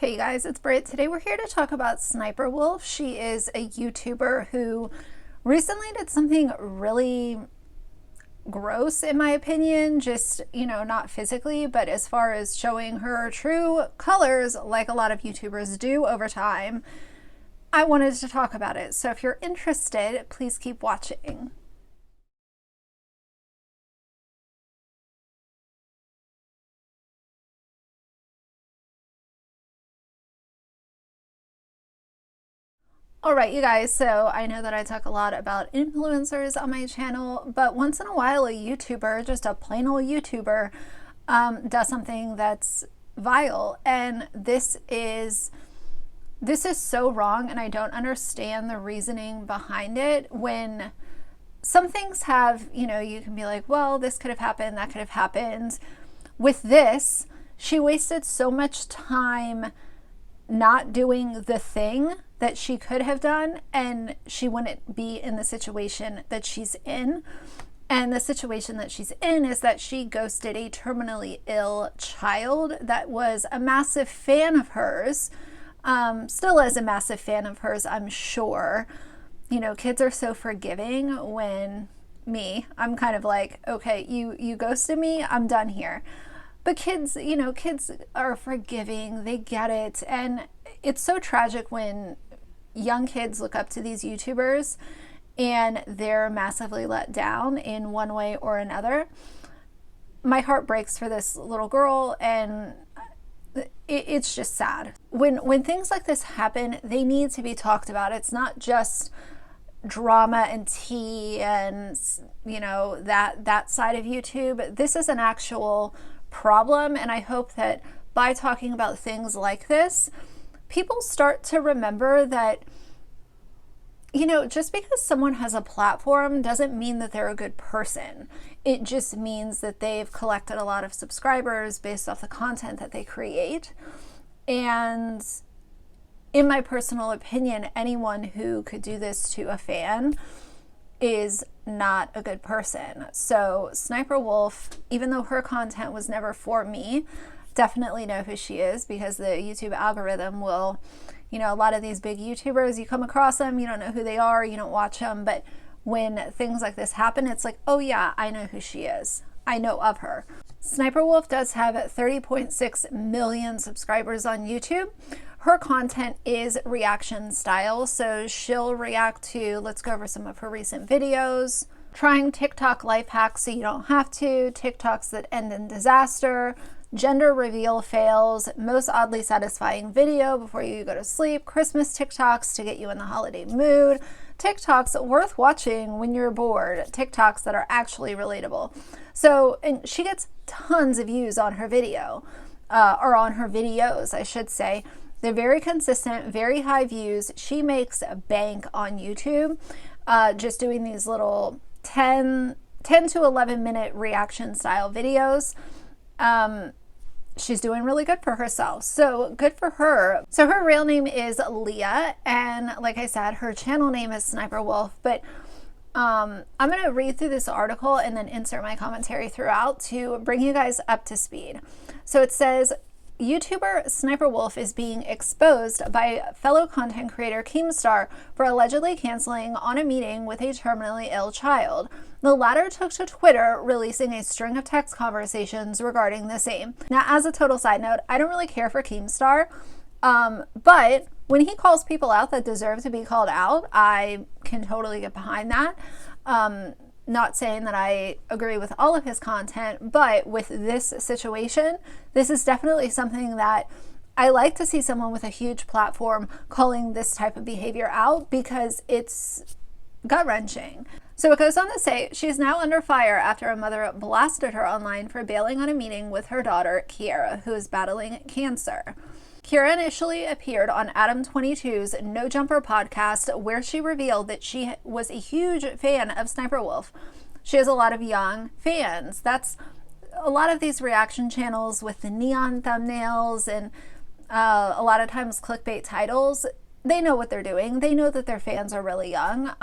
Hey guys, it's Britt. Today we're here to talk about Sssniperwolf. She is a YouTuber who recently did something really gross in my opinion, just, not physically, but as far as showing her true colors like a lot of YouTubers do over time. I wanted to talk about it. So if you're interested, please keep watching. All right, you guys, so I know that I talk a lot about influencers on my channel, but once in a while a YouTuber, just a plain old YouTuber, does something that's vile. And this is so wrong, and I don't understand the reasoning behind it. When some things have, you can be like, well, this could have happened, that could have happened. With this, she wasted so much time not doing the thing that she could have done, and she wouldn't be in the situation that she's in. And the situation that she's in is that she ghosted a terminally ill child that was a massive fan of hers, still is a massive fan of hers, I'm sure. Kids are so forgiving. When I'm kind of like, okay, you ghosted me, I'm done here. But kids, kids are forgiving, they get it. And it's so tragic when young kids look up to these YouTubers and they're massively let down in one way or another. My heart breaks for this little girl, and it's just sad. When things like this happen, they need to be talked about. It's not just drama and tea and that side of YouTube. This is an actual problem, and I hope that by talking about things like this, people start to remember that, just because someone has a platform doesn't mean that they're a good person. It just means that they've collected a lot of subscribers based off the content that they create. And in my personal opinion, anyone who could do this to a fan is not a good person. So Sssniperwolf, even though her content was never for me, definitely know who she is, because the YouTube algorithm will, a lot of these big YouTubers, you come across them, you don't know who they are, you don't watch them, but when things like this happen, it's like, oh yeah, I know who she is. I know of her. Sssniperwolf does have 30.6 million subscribers on YouTube. Her content is reaction style, so she'll react to, let's go over some of her recent videos, trying TikTok life hacks so you don't have to, TikToks that end in disaster, gender reveal fails, most oddly satisfying video before you go to sleep, Christmas TikToks to get you in the holiday mood, TikToks worth watching when you're bored, TikToks that are actually relatable. So, and she gets tons of views on her video, or on her videos, I should say. They're very consistent, very high views. She makes a bank on YouTube, just doing these little 10 to 11 minute reaction style videos. She's doing really good for herself. So good for her. So her real name is Leah. And like I said, her channel name is Sssniperwolf. But I'm going to read through this article and then insert my commentary throughout to bring you guys up to speed. So it says, YouTuber Sssniperwolf is being exposed by fellow content creator Keemstar for allegedly canceling on a meeting with a terminally ill child. The latter took to Twitter, releasing a string of text conversations regarding the same. Now, as a total side note, I don't really care for Keemstar, but when he calls people out that deserve to be called out, I can totally get behind that. Not saying that I agree with all of his content, but with this situation, this is definitely something that I like to see someone with a huge platform calling this type of behavior out, because it's gut-wrenching. So it goes on to say, she's now under fire after a mother blasted her online for bailing on a meeting with her daughter, Kiera, who is battling cancer. Kiera initially appeared on Adam 22's No Jumper podcast, where she revealed that she was a huge fan of Sssniperwolf. She has a lot of young fans. That's a lot of these reaction channels with the neon thumbnails and a lot of times clickbait titles. They know what they're doing. They know that their fans are really young.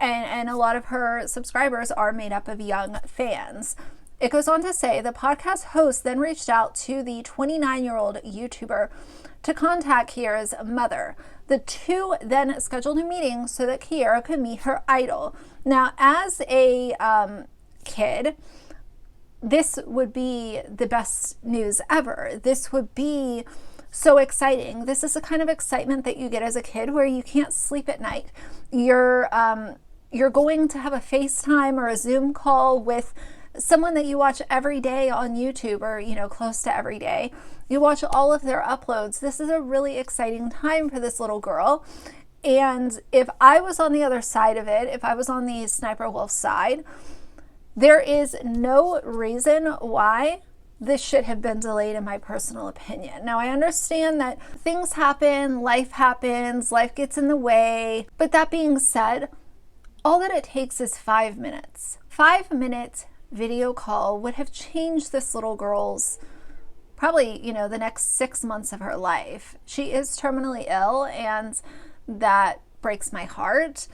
And a lot of her subscribers are made up of young fans. It goes on to say the podcast host then reached out to the 29-year-old YouTuber to contact Kiera's mother. The two then scheduled a meeting so that Kiera could meet her idol. Now, as a kid, this would be the best news ever. This would be so exciting. This is the kind of excitement that you get as a kid where you can't sleep at night. You're going to have a FaceTime or a Zoom call with someone that you watch every day on YouTube, or, you know, close to every day. You watch all of their uploads. This is a really exciting time for this little girl. And if I was on the other side of it, if I was on the Sssniperwolf side, there is no reason why this should have been delayed, in my personal opinion. Now, I understand that things happen, life happens, life gets in the way. But that being said, all that it takes is 5 minutes. 5 minutes video call would have changed this little girl's probably, you know, the next 6 months of her life. She is terminally ill, and that breaks my heart.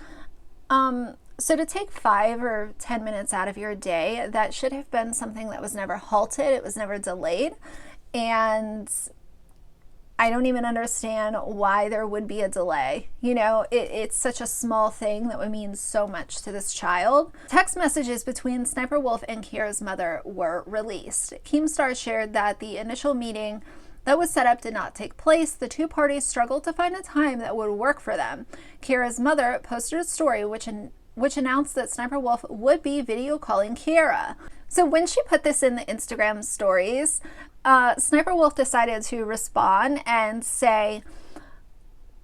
So to take 5 or 10 minutes out of your day, that should have been something that was never halted. It was never delayed. And I don't even understand why there would be a delay. You know, it's such a small thing that would mean so much to this child. Text messages between Sssniperwolf and Kiera's mother were released. Keemstar shared that the initial meeting that was set up did not take place. The two parties struggled to find a time that would work for them. Kiera's mother posted a story which announced that Sssniperwolf would be video calling Kiera. So when she put this in the Instagram stories, Sssniperwolf decided to respond and say,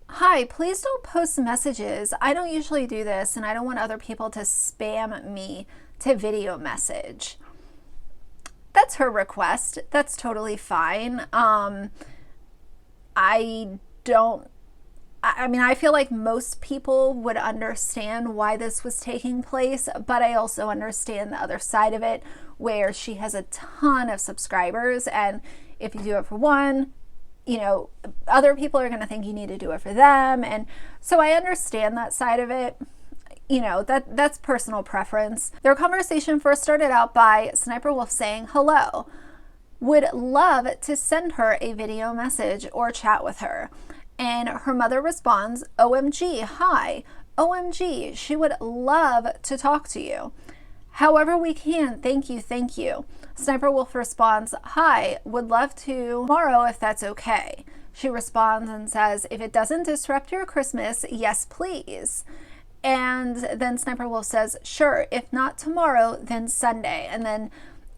"Hi, please don't post messages. I don't usually do this, and I don't want other people to spam me to video message." That's her request. That's totally fine. I mean, I feel like most people would understand why this was taking place, but I also understand the other side of it, where she has a ton of subscribers, and if you do it for one, you know, other people are going to think you need to do it for them. And so I understand that side of it. You know, that's personal preference. Their conversation first started out by Sssniperwolf saying, "Hello, would love to send her a video message or chat with her." And her mother responds, "OMG, hi, OMG, she would love to talk to you. However we can, thank you, thank you." Sssniperwolf responds, "Hi, would love to tomorrow if that's okay." She responds and says, "If it doesn't disrupt your Christmas, yes, please." And then Sssniperwolf says, "Sure, if not tomorrow, then Sunday." And then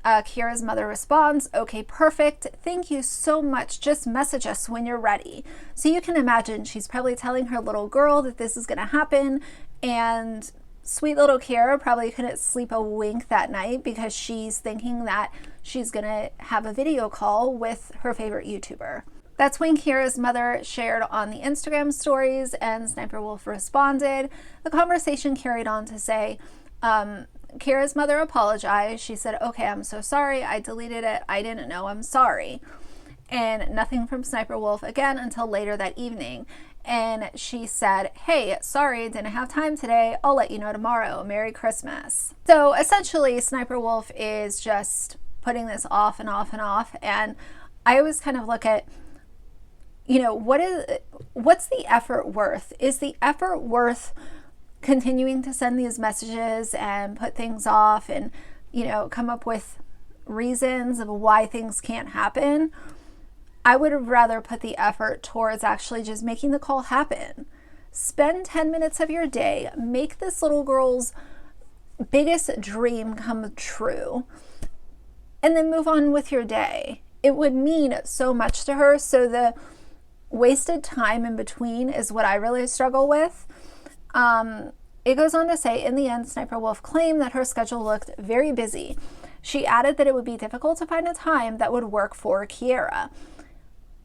Kiera's mother responds, "Okay, perfect. Thank you so much. Just message us when you're ready." So you can imagine she's probably telling her little girl that this is going to happen. And sweet little Kiera probably couldn't sleep a wink that night because she's thinking that she's going to have a video call with her favorite YouTuber. That's when Kiera's mother shared on the Instagram stories and Sssniperwolf responded. The conversation carried on to say, Kiera's mother apologized. She said, "Okay, I'm so sorry. I deleted it. I didn't know. I'm sorry." And nothing from Sssniperwolf again until later that evening. And she said, "Hey, sorry, didn't have time today. I'll let you know tomorrow. Merry Christmas." So essentially, Sssniperwolf is just putting this off and off and off. And I always kind of look at, you know, what's the effort worth? Is the effort worth continuing to send these messages and put things off and, you know, come up with reasons of why things can't happen? I would rather put the effort towards actually just making the call happen. Spend 10 minutes of your day, make this little girl's biggest dream come true, and then move on with your day. It would mean so much to her. So the wasted time in between is what I really struggle with. It goes on to say, in the end, Sssniperwolf claimed that her schedule looked very busy. She added that it would be difficult to find a time that would work for Kiera.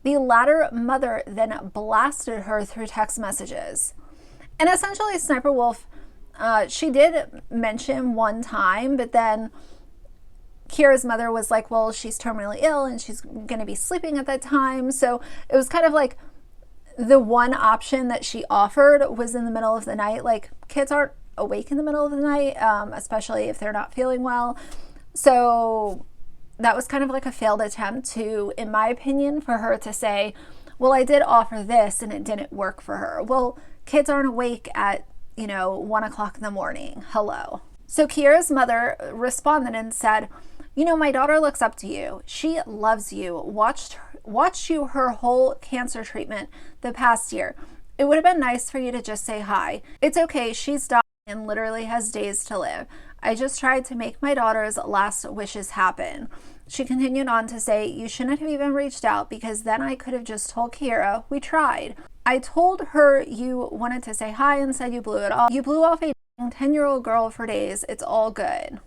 The latter mother then blasted her through text messages. And essentially, Sssniperwolf, she did mention one time, but then Kiera's mother was like, well, she's terminally ill and she's going to be sleeping at that time. So it was kind of like the one option that she offered was in the middle of the night. Like, kids aren't awake in the middle of the night, especially if they're not feeling well. So that was kind of like a failed attempt to, in my opinion, for her to say, well, I did offer this and it didn't work for her. Well, kids aren't awake at, 1 o'clock in the morning. Hello. So Kiera's mother responded and said, my daughter looks up to you. She loves you. Watched you her whole cancer treatment the past year. It would have been nice for you to just say hi. It's okay. She's dying and literally has days to live. I just tried to make my daughter's last wishes happen. She continued on to say, you shouldn't have even reached out because then I could have just told Kiera we tried. I told her you wanted to say hi and said you blew it off. You blew off a 10-year-old girl for days. It's all good.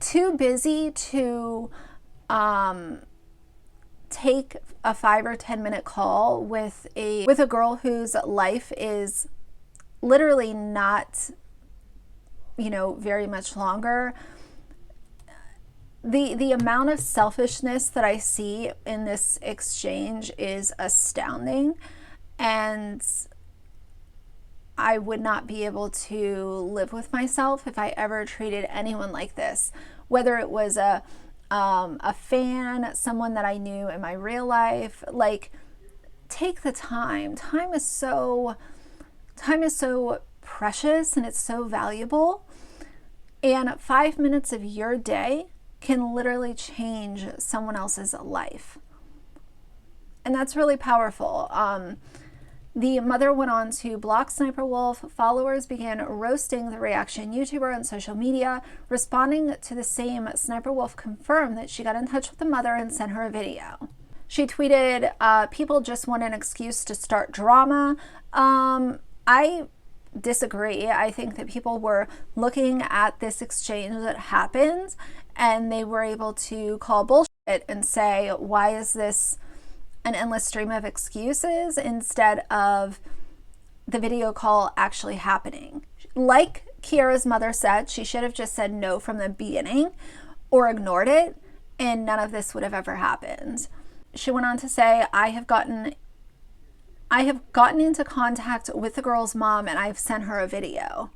Too busy to take a 5 or 10 minute call with a girl whose life is literally not, very much longer. The amount of selfishness that I see in this exchange is astounding, and I would not be able to live with myself if I ever treated anyone like this, whether it was a fan, someone that I knew in my real life. Like, take the time. Time is so precious and it's so valuable. And 5 minutes of your day can literally change someone else's life. And that's really powerful. The mother went on to block Sssniperwolf. Followers began roasting the reaction YouTuber on social media. Responding to the same, Sssniperwolf confirmed that she got in touch with the mother and sent her a video. She tweeted, people just want an excuse to start drama. I disagree. I think that people were looking at this exchange that happened and they were able to call bullshit and say, why is this an endless stream of excuses, instead of the video call actually happening. Like Kiera's mother said, she should have just said no from the beginning or ignored it, and none of this would have ever happened. She went on to say, I have gotten into contact with the girl's mom and I've sent her a video.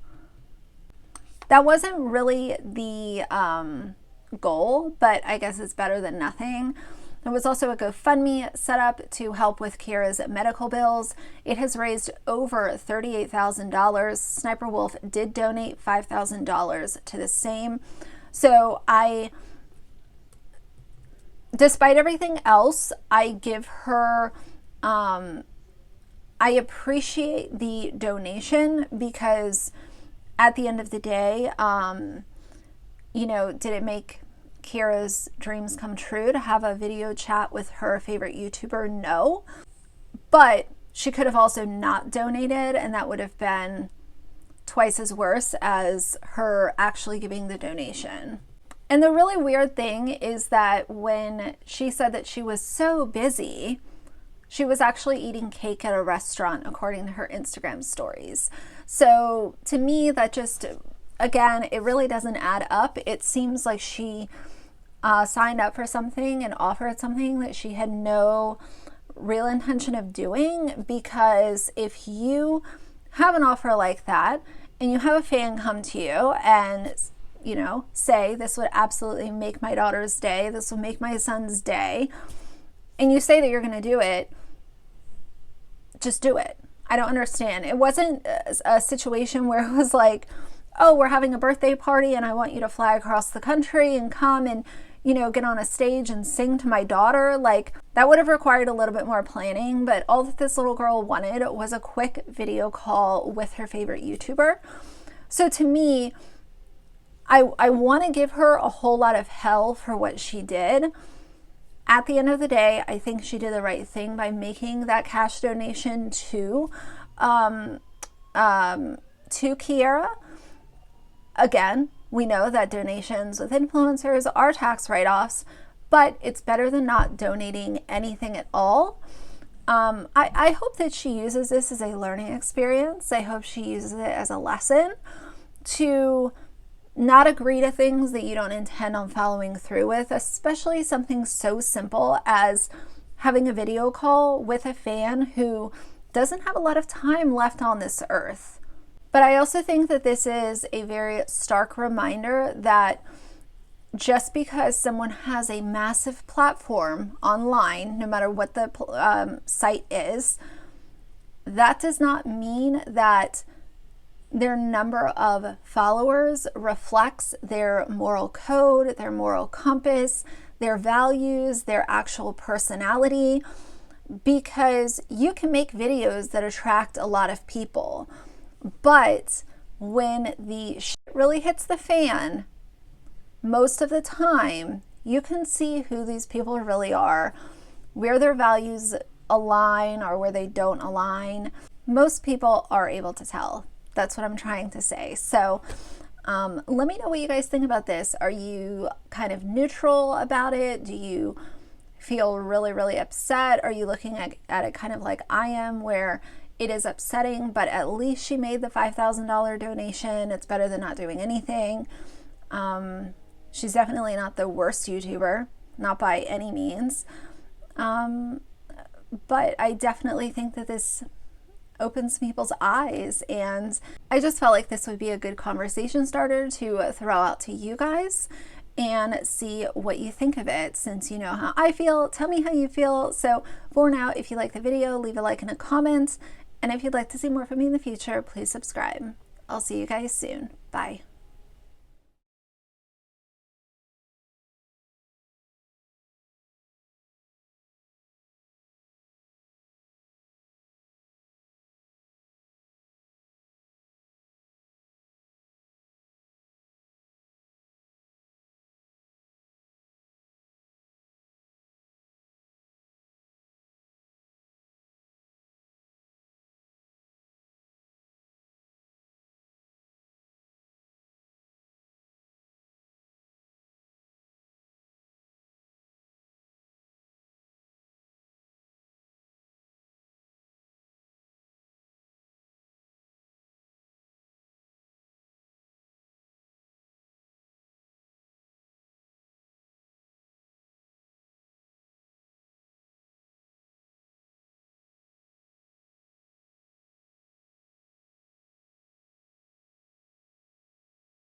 That wasn't really the goal, but I guess it's better than nothing. There was also a GoFundMe set up to help with Kiera's medical bills. It has raised over $38,000. Sssniperwolf did donate $5,000 to the same. So despite everything else, I give her, I appreciate the donation, because at the end of the day, did it make Kiera's dreams come true to have a video chat with her favorite YouTuber? No. But she could have also not donated, and that would have been twice as worse as her actually giving the donation. And the really weird thing is that when she said that she was so busy, she was actually eating cake at a restaurant, according to her Instagram stories. So to me, that just, again, it really doesn't add up. It seems like she signed up for something and offered something that she had no real intention of doing, because if you have an offer like that and you have a fan come to you and say, this would absolutely make my daughter's day, this will make my son's day, and you say that you're going to do it, just do it. I don't understand. It wasn't a situation where it was like, oh, we're having a birthday party and I want you to fly across the country and come and get on a stage and sing to my daughter. Like, that would have required a little bit more planning, but all that this little girl wanted was a quick video call with her favorite YouTuber. So to me, I want to give her a whole lot of hell for what she did. At the end of the day, I think she did the right thing by making that cash donation to Kiera. Again, we know that donations with influencers are tax write-offs, but it's better than not donating anything at all. I hope that she uses this as a learning experience. I hope she uses it as a lesson to not agree to things that you don't intend on following through with, especially something so simple as having a video call with a fan who doesn't have a lot of time left on this earth. But I also think that this is a very stark reminder that just because someone has a massive platform online, no matter what the site is, that does not mean that their number of followers reflects their moral code, their moral compass, their values, their actual personality, because you can make videos that attract a lot of people. But when the shit really hits the fan, most of the time, you can see who these people really are, where their values align or where they don't align. Most people are able to tell. That's what I'm trying to say. So let me know what you guys think about this. Are you kind of neutral about it? Do you feel really, really upset? Are you looking at it kind of like I am, where it is upsetting, but at least she made the $5,000 donation. It's better than not doing anything. She's definitely not the worst YouTuber, not by any means. But I definitely think that this opens people's eyes, and I just felt like this would be a good conversation starter to throw out to you guys and see what you think of it. Since you know how I feel, tell me how you feel. So for now, if you like the video, leave a like and a comment, and if you'd like to see more from me in the future, please subscribe. I'll see you guys soon. Bye.